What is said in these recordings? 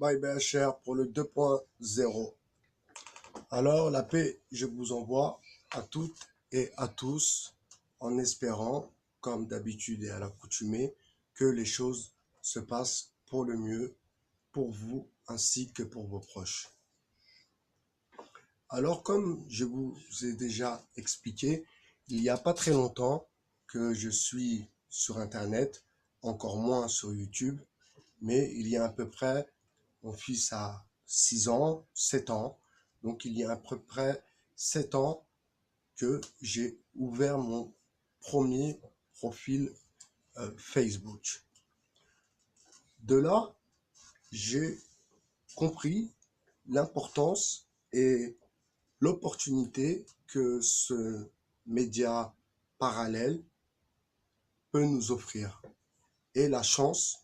by BHR pour le 2.0. Alors, la paix, je vous envoie à toutes et à tous en espérant, comme d'habitude et à l'accoutumée, que les choses se passent pour le mieux pour vous ainsi que pour vos proches. Alors, comme je vous ai déjà expliqué, il n'y a pas très longtemps que je suis sur Internet, encore moins sur YouTube, mais il y a à peu près, mon fils a 6 ans, 7 ans, donc il y a à peu près 7 ans que j'ai ouvert mon premier profil Facebook. De là, j'ai compris l'importance et l'opportunité que ce média parallèle peut nous offrir et la chance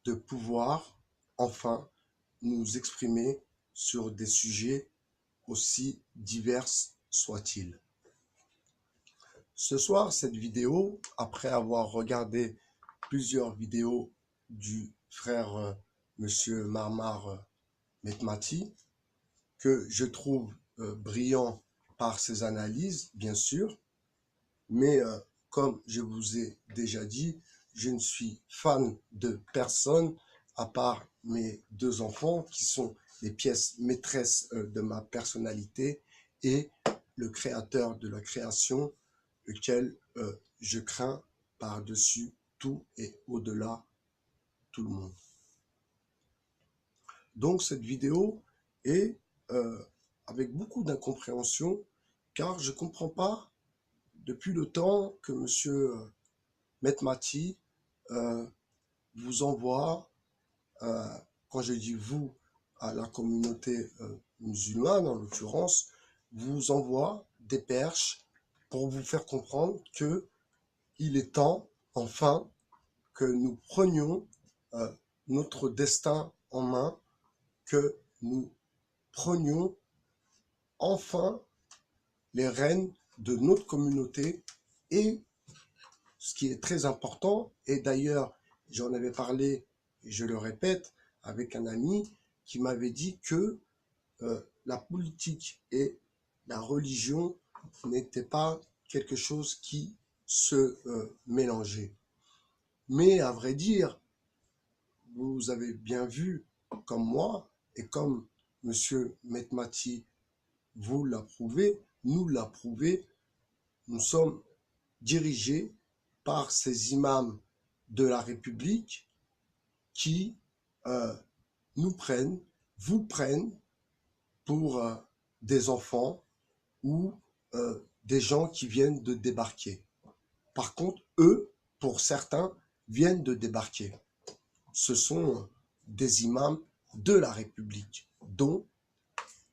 de pouvoir enfin nous exprimer sur des sujets aussi divers soient-ils. Ce soir, cette vidéo, après avoir regardé plusieurs vidéos du frère Monsieur Marmar Metmati, que je trouve brillant par ses analyses, bien sûr, mais comme je vous ai déjà dit, je ne suis fan de personne à part mes 2 enfants qui sont les pièces maîtresses de ma personnalité et le créateur de la création, lequel je crains par-dessus tout et au-delà tout le monde. Donc cette vidéo est avec beaucoup d'incompréhension car je ne comprends pas depuis le temps que Monsieur Metmati vous envoie, quand je dis vous, à la communauté musulmane en l'occurrence, vous envoie des perches pour vous faire comprendre que il est temps, enfin, que nous prenions notre destin en main, que nous prenions enfin les rênes de notre communauté et ce qui est très important, et d'ailleurs j'en avais parlé, et je le répète, avec un ami qui m'avait dit que la politique et la religion n'étaient pas quelque chose qui se mélangeait. Mais à vrai dire, vous avez bien vu, comme moi, et comme Monsieur Metmati vous l'a prouvé, nous l'a prouvé, nous sommes dirigés par ces imams de la République qui nous prennent, vous prennent pour des enfants ou des gens qui viennent de débarquer. Par contre, eux, pour certains, viennent de débarquer. Ce sont des imams de la République, dont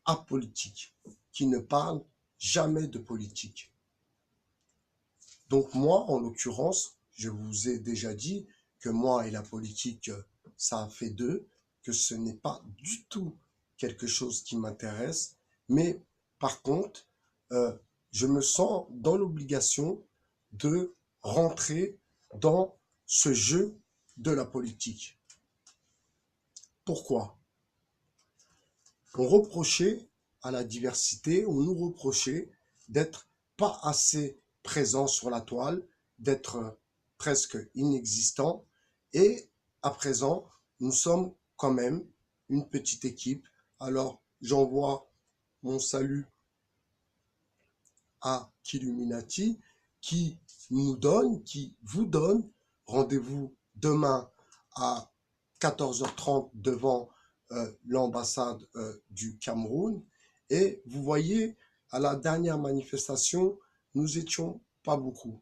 apolitiques, qui ne parlent jamais de politique. Donc moi, en l'occurrence, je vous ai déjà dit que moi et la politique, ça fait deux, que ce n'est pas du tout quelque chose qui m'intéresse, mais par contre, je me sens dans l'obligation de rentrer dans ce jeu de la politique. Pourquoi? On reprochait à la diversité, on nous reprochait d'être pas assez présent sur la toile, d'être presque inexistant, et à présent, nous sommes quand même une petite équipe. Alors, j'envoie mon salut à Killuminati qui nous donne, qui vous donne rendez-vous demain à 14h30 devant l'ambassade du Cameroun. Et vous voyez, à la dernière manifestation, nous étions pas beaucoup.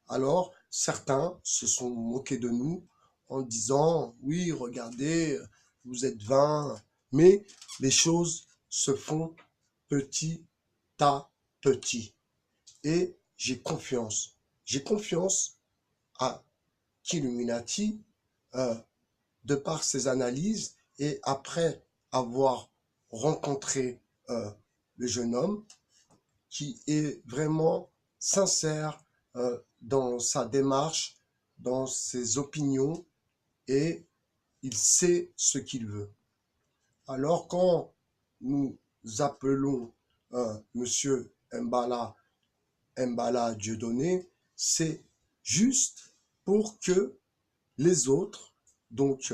Alors, certains se sont moqués de nous en disant, oui, regardez, vous êtes 20, mais les choses se font petit à petit. Et j'ai confiance. J'ai confiance à Killuminati de par ses analyses et après avoir rencontré le jeune homme qui est vraiment sincère dans sa démarche, dans ses opinions et il sait ce qu'il veut. Alors quand nous appelons Monsieur Mbala Dieudonné, c'est juste pour que les autres, donc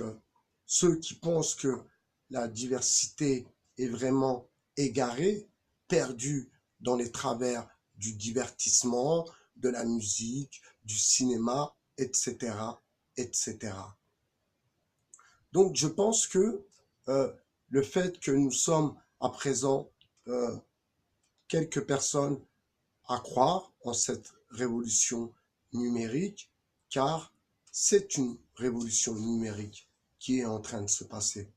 ceux qui pensent que la diversité est vraiment égarée, perdue dans les travers du divertissement, de la musique, du cinéma, etc., etc. Donc je pense que le fait que nous sommes à présent euh, quelques personnes à croire en cette révolution numérique, car c'est une révolution numérique qui est en train de se passer.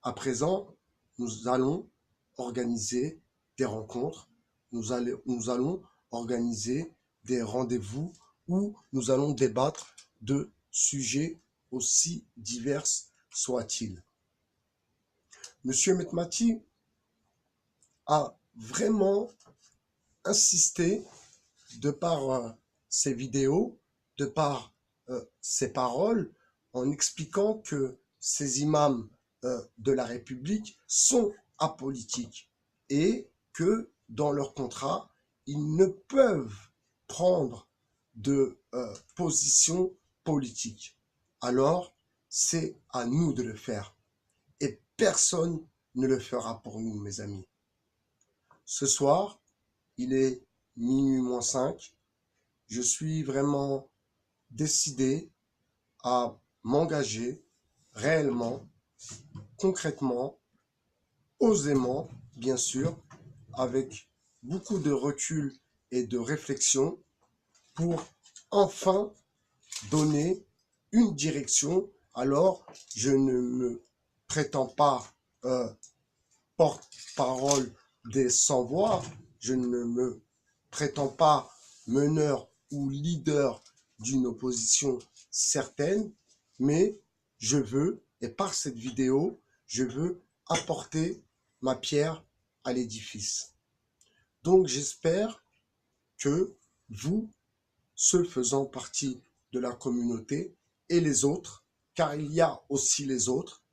À présent, nous allons organiser des rencontres, nous allons organiser des rendez-vous où nous allons débattre de sujets aussi divers soient-ils. Monsieur Metmati a vraiment insisté de par ses vidéos, de par ses paroles, en expliquant que ces imams de la République sont apolitiques et que dans leur contrat, ils ne peuvent prendre de position politique. Alors, c'est à nous de le faire. Et personne ne le fera pour nous, mes amis. Ce soir, il est minuit moins 5. Je suis vraiment décidé à m'engager réellement, concrètement, posément, bien sûr, avec beaucoup de recul et de réflexion pour enfin donner une direction. Alors, je ne me prétends pas porte-parole des sans-voix, je ne me prétends pas meneur ou leader d'une opposition certaine, mais je veux, et par cette vidéo, je veux apporter ma pierre à l'édifice. Donc j'espère que vous, ceux faisant partie de la communauté, et les autres, car il y a aussi les autres,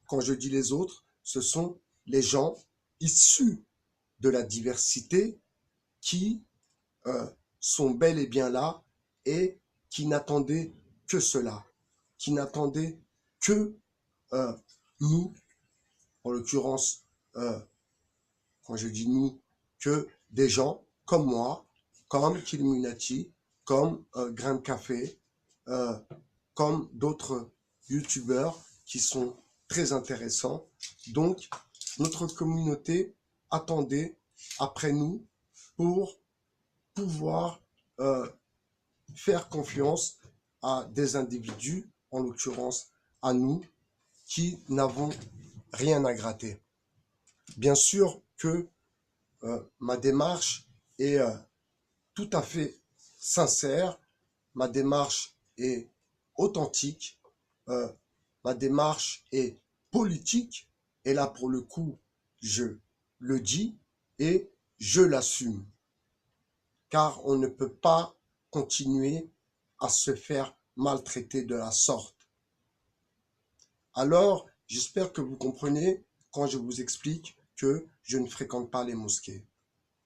quand je dis les autres, ce sont les gens issus de la diversité qui sont bel et bien là et qui n'attendaient que cela, qui n'attendaient que nous, en l'occurrence, quand je dis nous, que des gens comme moi, comme Killuminati, comme Grain de Café, euh, comme d'autres youtubeurs qui sont très intéressants. Donc, notre communauté attendait après nous pour pouvoir faire confiance à des individus, en l'occurrence à nous, qui n'avons rien à gratter. Bien sûr que ma démarche est tout à fait sincère, ma démarche est authentique, euh, ma démarche est politique, et là pour le coup, je le dis et je l'assume, car on ne peut pas continuer à se faire maltraiter de la sorte. Alors, j'espère que vous comprenez quand je vous explique que je ne fréquente pas les mosquées.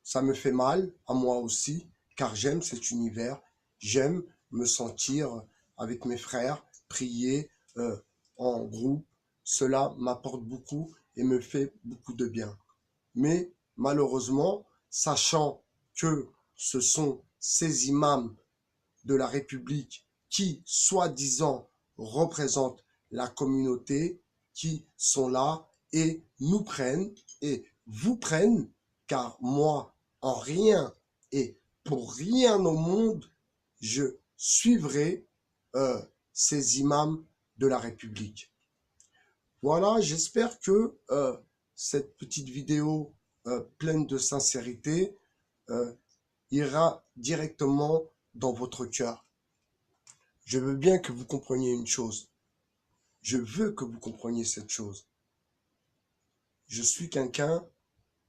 Ça me fait mal, à moi aussi, car j'aime cet univers, j'aime me sentir avec mes frères, prier en groupe, cela m'apporte beaucoup et me fait beaucoup de bien. Mais malheureusement, sachant que ce sont ces imams de la République qui, soi-disant, représentent la communauté, qui sont là et nous prennent et vous prennent, car moi, en rien et pour rien au monde, je suivrai ces imams de la République. Voilà, j'espère que cette petite vidéo pleine de sincérité ira directement dans votre cœur. Je veux bien que vous compreniez une chose. Je veux que vous compreniez cette chose. Je suis quelqu'un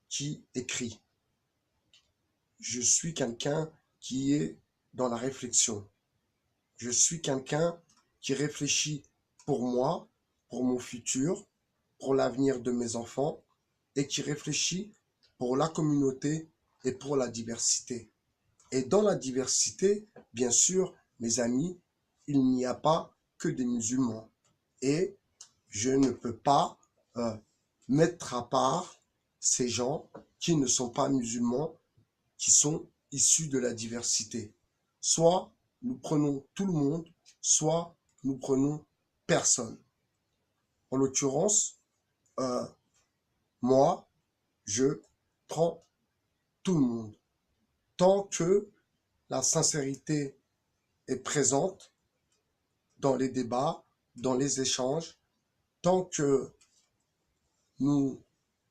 qui écrit. Je suis quelqu'un qui est dans la réflexion. Je suis quelqu'un qui réfléchit pour moi, pour mon futur, pour l'avenir de mes enfants et qui réfléchit pour la communauté et pour la diversité. Et dans la diversité, bien sûr, mes amis, il n'y a pas que des musulmans. Et je ne peux pas mettre à part ces gens qui ne sont pas musulmans, qui sont issus de la diversité. Soit nous prenons tout le monde, soit nous prenons personne. En l'occurrence, moi, je prends tout le monde. Tant que la sincérité est présente dans les débats, dans les échanges, tant que nous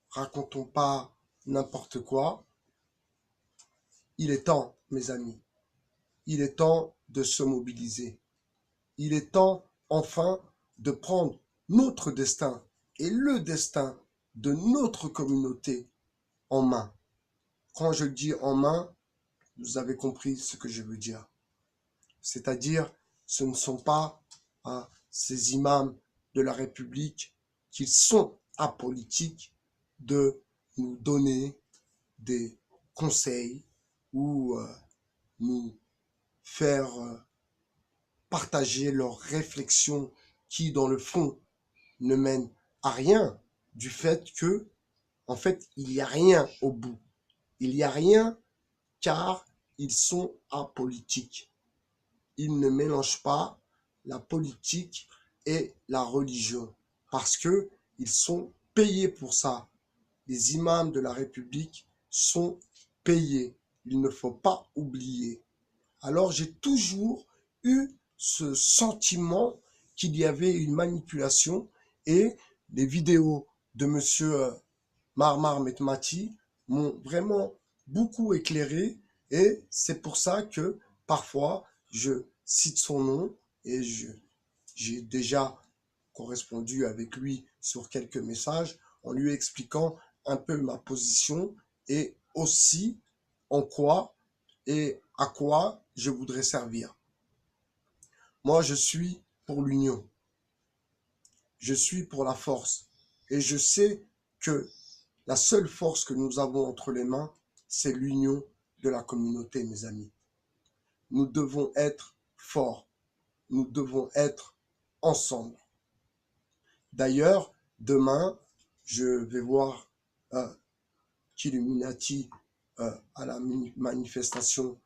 racontons pas n'importe quoi, il est temps, mes amis, il est temps de se mobiliser. Il est temps, enfin, de prendre notre destin et le destin de notre communauté en main. Quand je dis en main, vous avez compris ce que je veux dire. C'est-à-dire, ce ne sont pas ces imams de la République qui sont apolitiques de nous donner des conseils ou nous faire partager leurs réflexions qui, dans le fond, ne mènent à rien du fait que, en fait, il n'y a rien au bout. Il n'y a rien car ils sont apolitiques. Ils ne mélangent pas la politique et la religion parce que ils sont payés pour ça. Les imams de la République sont payés. Il ne faut pas oublier. Alors j'ai toujours eu ce sentiment qu'il y avait une manipulation et les vidéos de monsieur Marmar Metmati m'ont vraiment beaucoup éclairé et c'est pour ça que parfois je cite son nom et j'ai déjà correspondu avec lui sur quelques messages en lui expliquant un peu ma position et aussi en quoi et à quoi je voudrais servir. Moi, je suis pour l'union. Je suis pour la force. Et je sais que la seule force que nous avons entre les mains, c'est l'union de la communauté, mes amis. Nous devons être forts. Nous devons être ensemble. D'ailleurs, demain, je vais voir Killuminati à la manifestation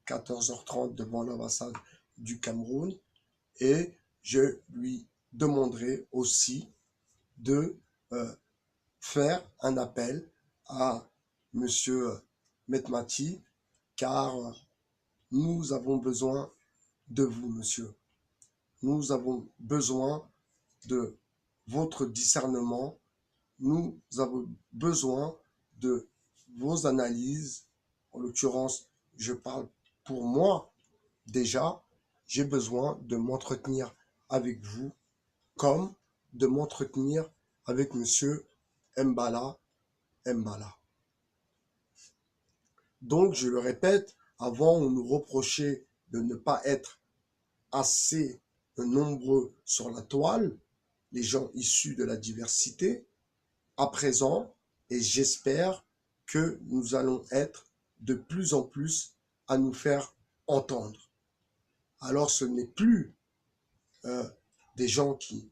14h30 devant l'ambassade du Cameroun et je lui demanderai aussi de faire un appel à monsieur Metmati car nous avons besoin de vous, monsieur. Nous avons besoin de votre discernement. Nous avons besoin de vos analyses. En l'occurrence, je parle pour moi déjà. J'ai besoin de m'entretenir avec vous comme de m'entretenir avec monsieur Mbala. Donc, je le répète, avant, on nous reprochait de ne pas être assez nombreux sur la toile, les gens issus de la diversité. À présent, et j'espère que nous allons être de plus en plus à nous faire entendre. Alors, ce n'est plus des gens qui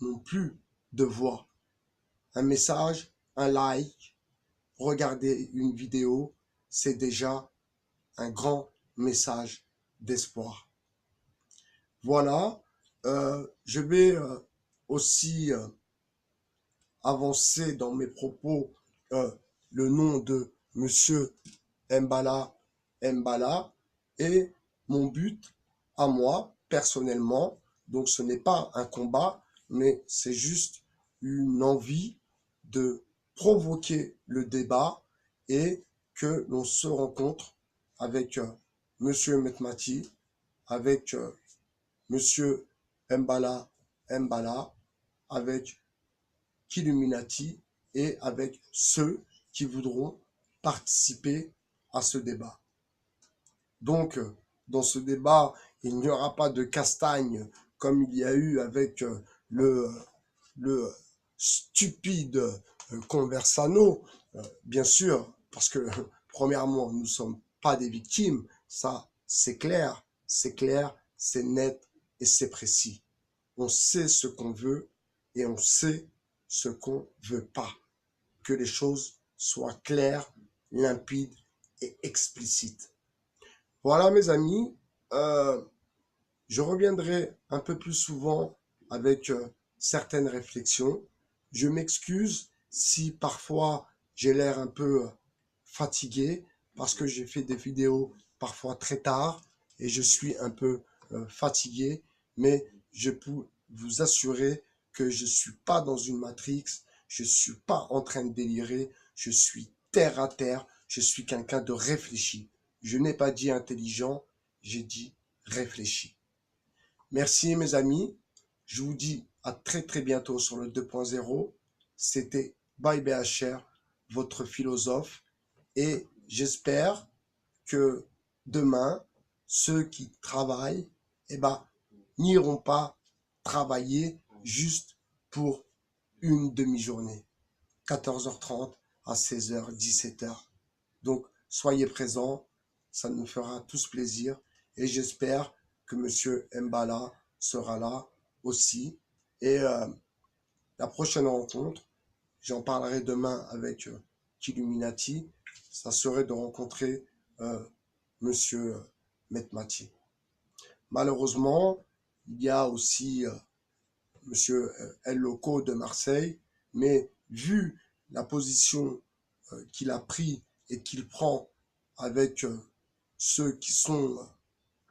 n'ont plus de voix. Un message, un like, regarder une vidéo, c'est déjà un grand message d'espoir. Voilà, je vais aussi avancer dans mes propos le nom de monsieur Mbala et mon but à moi, personnellement, donc ce n'est pas un combat, mais c'est juste une envie de provoquer le débat et que l'on se rencontre avec monsieur Metmati, avec monsieur Mbala, avec Killuminati et avec ceux qui voudront participer à ce débat. Donc, dans ce débat, il n'y aura pas de castagne comme il y a eu avec le stupide Conversano, bien sûr, parce que premièrement, nous ne sommes pas des victimes, ça c'est clair, c'est net et c'est précis. On sait ce qu'on veut et on sait ce qu'on veut pas. Que les choses soient claires, limpides et explicites. Voilà mes amis, euh, je reviendrai un peu plus souvent avec certaines réflexions. Je m'excuse si parfois j'ai l'air un peu fatigué parce que j'ai fait des vidéos parfois très tard et je suis un peu fatigué, mais je peux vous assurer que je ne suis pas dans une matrix, je ne suis pas en train de délirer, je suis terre à terre, je suis quelqu'un de réfléchi. Je n'ai pas dit intelligent, j'ai dit réfléchi. Merci mes amis. Je vous dis à très très bientôt sur le 2.0. C'était Bye BHR, votre philosophe. Et j'espère que demain, ceux qui travaillent, eh ben, n'iront pas travailler juste pour une demi-journée. 14h30 à 16h, 17h. Donc, soyez présents, ça nous fera tous plaisir. Et j'espère que Monsieur Mbala sera là aussi. Et la prochaine rencontre, j'en parlerai demain avec Killuminati, ça serait de rencontrer euh, Monsieur Metmati. Malheureusement, il y a aussi Monsieur El Loco de Marseille, mais vu la position qu'il a pris et qu'il prend avec ceux qui sont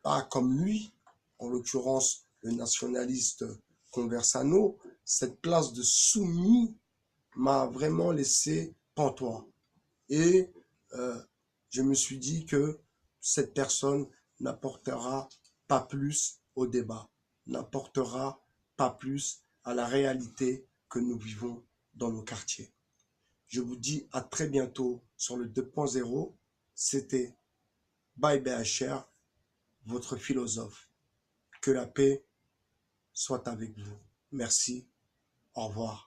pas comme lui, en l'occurrence le nationaliste Conversano, cette place de soumis m'a vraiment laissé pantois. Et euh, je me suis dit que cette personne n'apportera pas plus au débat, n'apportera pas plus à la réalité que nous vivons dans nos quartiers. Je vous dis à très bientôt sur le 2.0. C'était Bye BHR, votre philosophe. Que la paix soit avec vous. Merci. Au revoir.